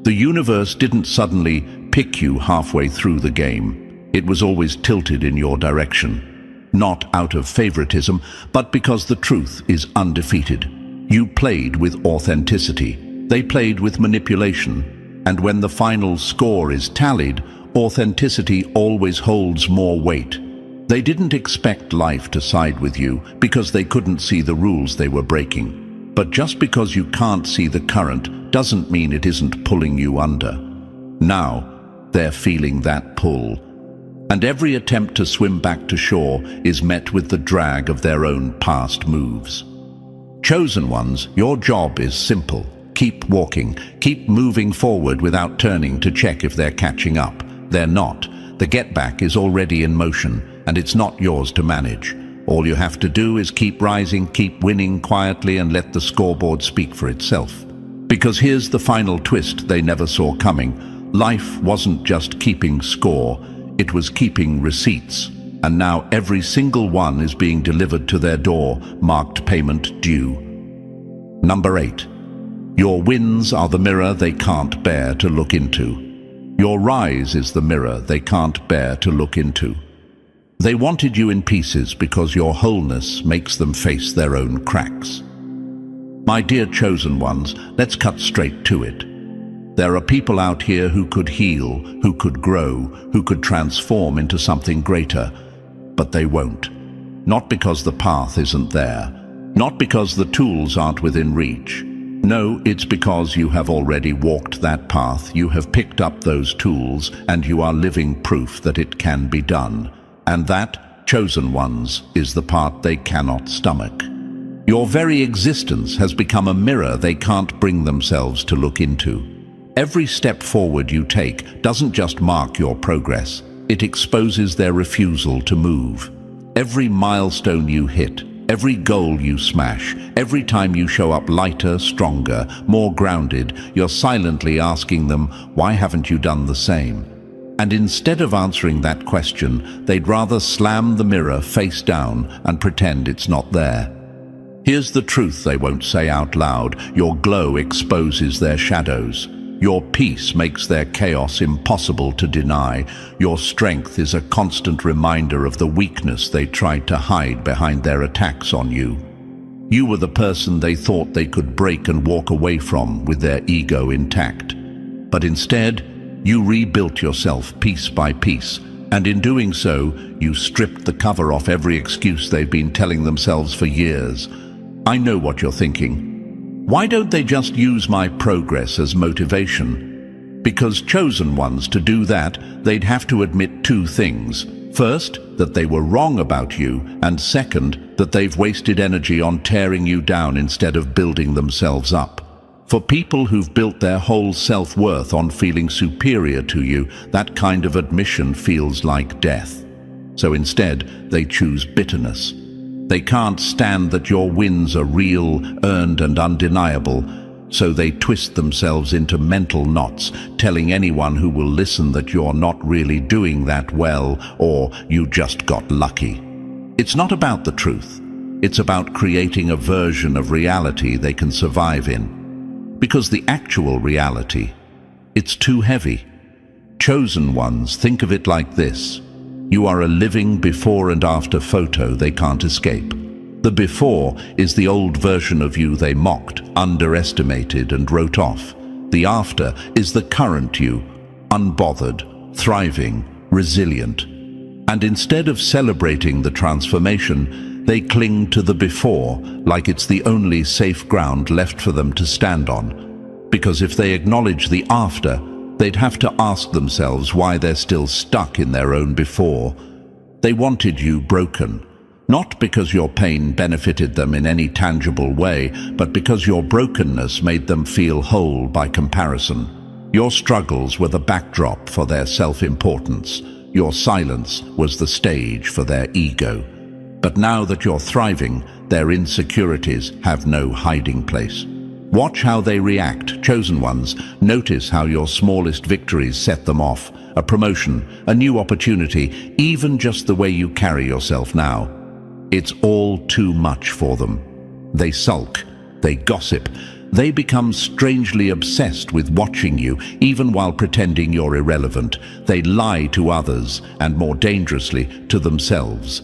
The universe didn't suddenly pick you halfway through the game. It was always tilted in your direction. Not out of favoritism, but because the truth is undefeated. You played with authenticity. They played with manipulation. And when the final score is tallied, authenticity always holds more weight. They didn't expect life to side with you because they couldn't see the rules they were breaking. But just because you can't see the current doesn't mean it isn't pulling you under. Now, they're feeling that pull. And every attempt to swim back to shore is met with the drag of their own past moves. Chosen ones, your job is simple. Keep walking, keep moving forward without turning to check if they're catching up. They're not. The get back is already in motion, and it's not yours to manage. All you have to do is keep rising, keep winning quietly, and let the scoreboard speak for itself. Because here's the final twist they never saw coming. Life wasn't just keeping score, it was keeping receipts. And now every single one is being delivered to their door, marked payment due. Number 8. Your wins are the mirror they can't bear to look into. Your rise is the mirror they can't bear to look into. They wanted you in pieces because your wholeness makes them face their own cracks. My dear chosen ones, let's cut straight to it. There are people out here who could heal, who could grow, who could transform into something greater, but they won't. Not because the path isn't there, not because the tools aren't within reach. No, it's because you have already walked that path, you have picked up those tools, and you are living proof that it can be done. And that, chosen ones, is the part they cannot stomach. Your very existence has become a mirror they can't bring themselves to look into. Every step forward you take doesn't just mark your progress, it exposes their refusal to move. Every milestone you hit, every goal you smash, every time you show up lighter, stronger, more grounded, you're silently asking them, why haven't you done the same? And instead of answering that question, they'd rather slam the mirror face down and pretend it's not there. Here's the truth they won't say out loud. Your glow exposes their shadows. Your peace makes their chaos impossible to deny. Your strength is a constant reminder of the weakness they tried to hide behind their attacks on you. You were the person they thought they could break and walk away from with their ego intact. But instead, you rebuilt yourself piece by piece, and in doing so, you stripped the cover off every excuse they've been telling themselves for years. I know what you're thinking. Why don't they just use my progress as motivation? Because chosen ones, to do that, they'd have to admit two things. First, that they were wrong about you, and second, that they've wasted energy on tearing you down instead of building themselves up. For people who've built their whole self-worth on feeling superior to you, that kind of admission feels like death. So instead, they choose bitterness. They can't stand that your wins are real, earned and undeniable, so they twist themselves into mental knots, telling anyone who will listen that you're not really doing that well or you just got lucky. It's not about the truth. It's about creating a version of reality they can survive in. Because the actual reality, it's too heavy. Chosen ones, think of it like this. You are a living before and after photo they can't escape. The before is the old version of you they mocked, underestimated and wrote off. The after is the current you, unbothered, thriving, resilient. And instead of celebrating the transformation, they cling to the before like it's the only safe ground left for them to stand on. Because if they acknowledge the after, they'd have to ask themselves why they're still stuck in their own before. They wanted you broken. Not because your pain benefited them in any tangible way, but because your brokenness made them feel whole by comparison. Your struggles were the backdrop for their self-importance. Your silence was the stage for their ego. But now that you're thriving, their insecurities have no hiding place. Watch how they react, chosen ones. Notice how your smallest victories set them off. A promotion, a new opportunity, even just the way you carry yourself now. It's all too much for them. They sulk, they gossip, they become strangely obsessed with watching you, even while pretending you're irrelevant. They lie to others, and more dangerously, to themselves.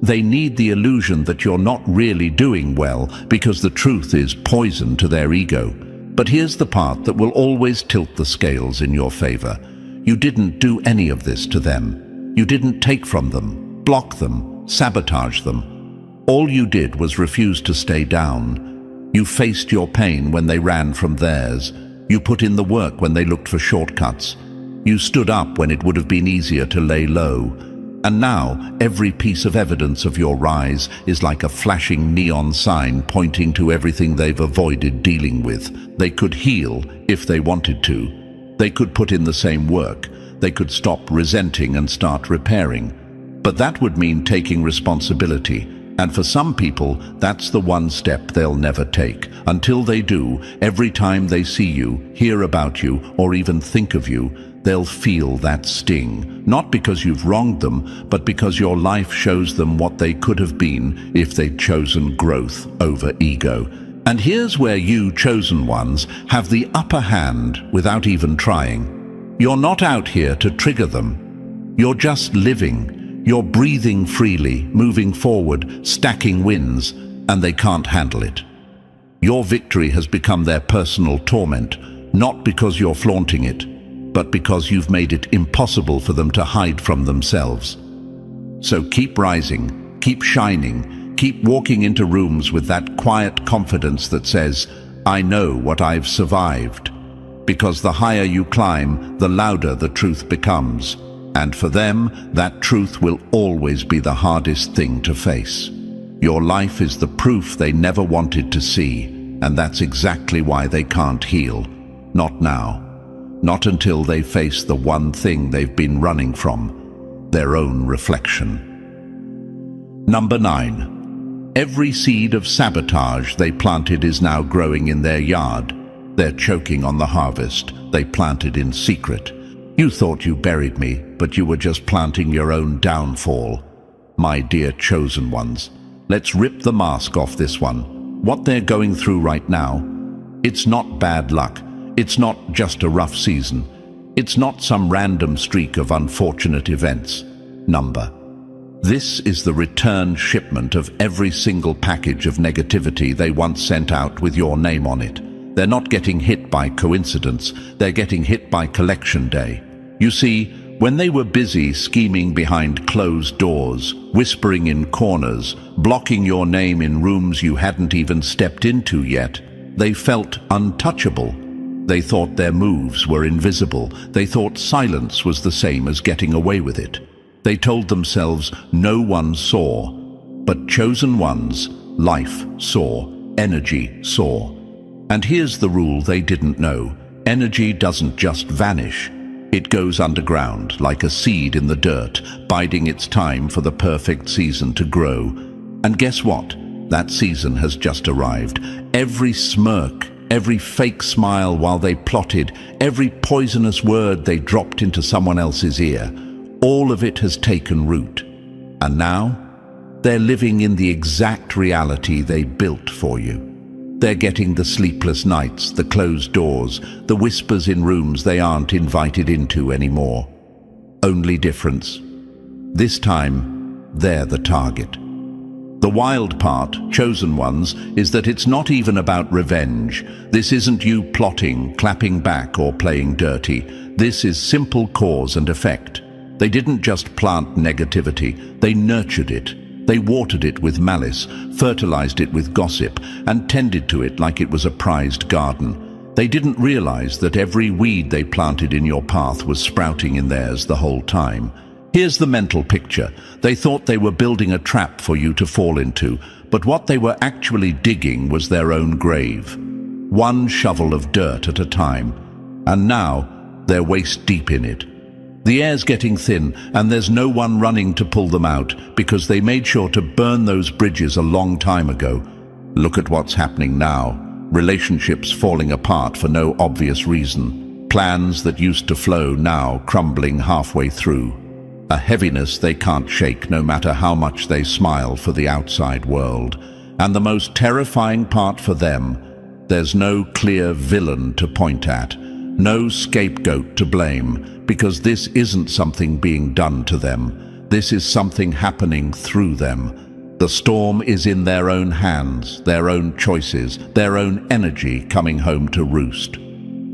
They need the illusion that you're not really doing well, because the truth is poison to their ego. But here's the part that will always tilt the scales in your favor. You didn't do any of this to them. You didn't take from them, block them, sabotage them. All you did was refuse to stay down. You faced your pain when they ran from theirs. You put in the work when they looked for shortcuts. You stood up when it would have been easier to lay low. And now, every piece of evidence of your rise is like a flashing neon sign pointing to everything they've avoided dealing with. They could heal if they wanted to. They could put in the same work. They could stop resenting and start repairing. But that would mean taking responsibility. And for some people, that's the one step they'll never take. Until they do, every time they see you, hear about you, or even think of you, they'll feel that sting. Not because you've wronged them, but because your life shows them what they could have been if they'd chosen growth over ego. And here's where you, chosen ones, have the upper hand without even trying. You're not out here to trigger them. You're just living. You're breathing freely, moving forward, stacking wins, and they can't handle it. Your victory has become their personal torment, not because you're flaunting it, but because you've made it impossible for them to hide from themselves. So keep rising, keep shining, keep walking into rooms with that quiet confidence that says, I know what I've survived. Because the higher you climb, the louder the truth becomes. And for them, that truth will always be the hardest thing to face. Your life is the proof they never wanted to see, and that's exactly why they can't heal. Not now. Not until they face the one thing they've been running from, their own reflection. Number 9. Every seed of sabotage they planted is now growing in their yard. They're choking on the harvest they planted in secret. You thought you buried me, but you were just planting your own downfall. My dear chosen ones, let's rip the mask off this one. What they're going through right now, it's not bad luck. It's not just a rough season. It's not some random streak of unfortunate events. This is the return shipment of every single package of negativity they once sent out with your name on it. They're not getting hit by coincidence, they're getting hit by collection day. You see, when they were busy scheming behind closed doors, whispering in corners, blocking your name in rooms you hadn't even stepped into yet, They felt untouchable. They thought their moves were invisible. They thought silence was the same as getting away with it. They told themselves no one saw. But chosen ones, life saw, energy saw. And here's the rule they didn't know. Energy doesn't just vanish. It goes underground, like a seed in the dirt, biding its time for the perfect season to grow. And guess what? That season has just arrived. Every smirk, every fake smile while they plotted, every poisonous word they dropped into someone else's ear, all of it has taken root. And now, they're living in the exact reality they built for you. They're getting the sleepless nights, the closed doors, the whispers in rooms they aren't invited into anymore. Only difference. This time, they're the target. The wild part, chosen ones, is that it's not even about revenge. This isn't you plotting, clapping back, or playing dirty. This is simple cause and effect. They didn't just plant negativity, they nurtured it. They watered it with malice, fertilized it with gossip, and tended to it like it was a prized garden. They didn't realize that every weed they planted in your path was sprouting in theirs the whole time. Here's the mental picture. They thought they were building a trap for you to fall into, but what they were actually digging was their own grave. One shovel of dirt at a time. And now, they're waist deep in it. The air's getting thin, and there's no one running to pull them out because they made sure to burn those bridges a long time ago. Look at what's happening now. Relationships falling apart for no obvious reason. Plans that used to flow now crumbling halfway through. A heaviness they can't shake no matter how much they smile for the outside world. And the most terrifying part for them, there's no clear villain to point at. No scapegoat to blame, because this isn't something being done to them. This is something happening through them. The storm is in their own hands, their own choices, their own energy coming home to roost.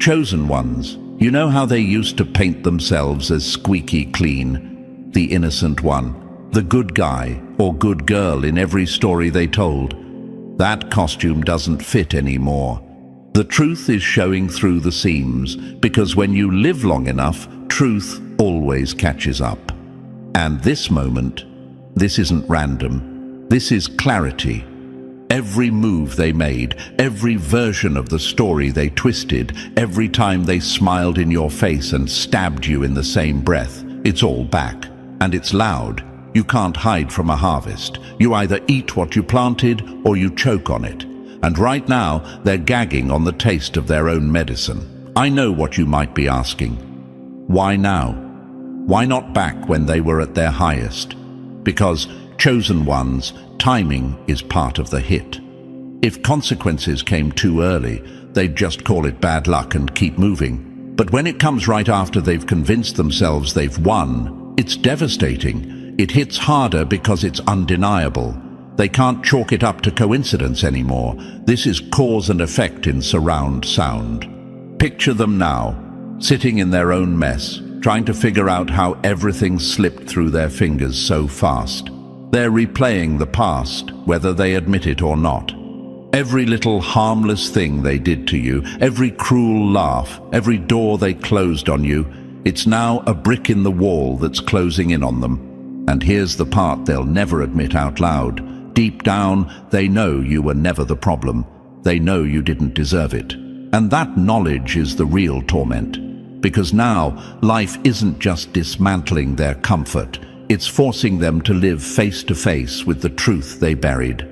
Chosen ones, you know how they used to paint themselves as squeaky clean? The innocent one, the good guy or good girl in every story they told. That costume doesn't fit anymore. The truth is showing through the seams, because when you live long enough, truth always catches up. And this moment, this isn't random. This is clarity. Every move they made, every version of the story they twisted, every time they smiled in your face and stabbed you in the same breath, it's all back. And it's loud. You can't hide from a harvest. You either eat what you planted or you choke on it. And right now, they're gagging on the taste of their own medicine. I know what you might be asking. Why now? Why not back when they were at their highest? Because, chosen ones, timing is part of the hit. If consequences came too early, they'd just call it bad luck and keep moving. But when it comes right after they've convinced themselves they've won, it's devastating. It hits harder because it's undeniable. They can't chalk it up to coincidence anymore. This is cause and effect in surround sound. Picture them now, sitting in their own mess, trying to figure out how everything slipped through their fingers so fast. They're replaying the past, whether they admit it or not. Every little harmless thing they did to you, every cruel laugh, every door they closed on you, it's now a brick in the wall that's closing in on them. And here's the part they'll never admit out loud. Deep down, they know you were never the problem. They know you didn't deserve it. And that knowledge is the real torment. Because now, life isn't just dismantling their comfort. It's forcing them to live face to face with the truth they buried.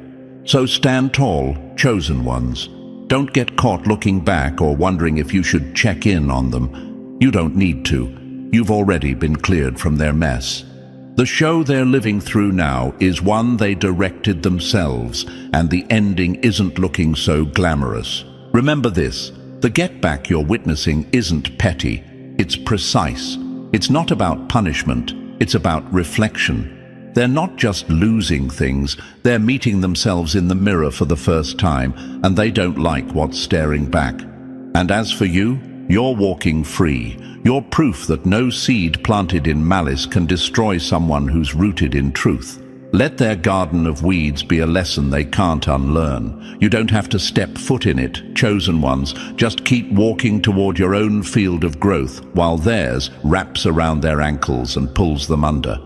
So stand tall, chosen ones. Don't get caught looking back or wondering if you should check in on them. You don't need to. You've already been cleared from their mess. The show they're living through now is one they directed themselves, and the ending isn't looking so glamorous. Remember this, the get back you're witnessing isn't petty, it's precise. It's not about punishment, it's about reflection. They're not just losing things, they're meeting themselves in the mirror for the first time, and they don't like what's staring back. And as for you, you're walking free. You're proof that no seed planted in malice can destroy someone who's rooted in truth. Let their garden of weeds be a lesson they can't unlearn. You don't have to step foot in it, chosen ones. Just keep walking toward your own field of growth while theirs wraps around their ankles and pulls them under.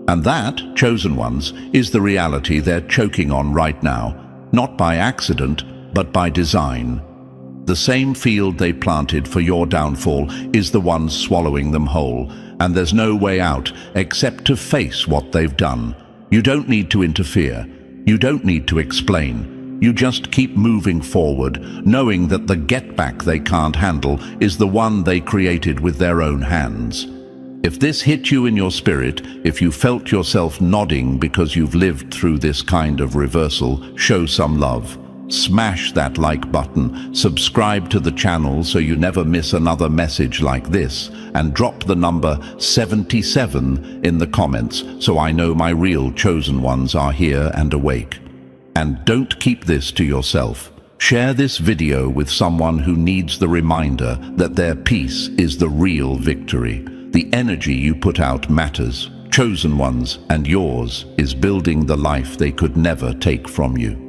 And that, chosen ones, is the reality they're choking on right now, not by accident, but by design. The same field they planted for your downfall is the one swallowing them whole, and there's no way out except to face what they've done. You don't need to interfere. You don't need to explain. You just keep moving forward, knowing that the get-back they can't handle is the one they created with their own hands. If this hit you in your spirit, if you felt yourself nodding because you've lived through this kind of reversal, show some love. Smash that like button, subscribe to the channel so you never miss another message like this, and drop the number 77 in the comments so I know my real chosen ones are here and awake. And don't keep this to yourself. Share this video with someone who needs the reminder that their peace is the real victory. The energy you put out matters. Chosen ones, and yours is building the life they could never take from you.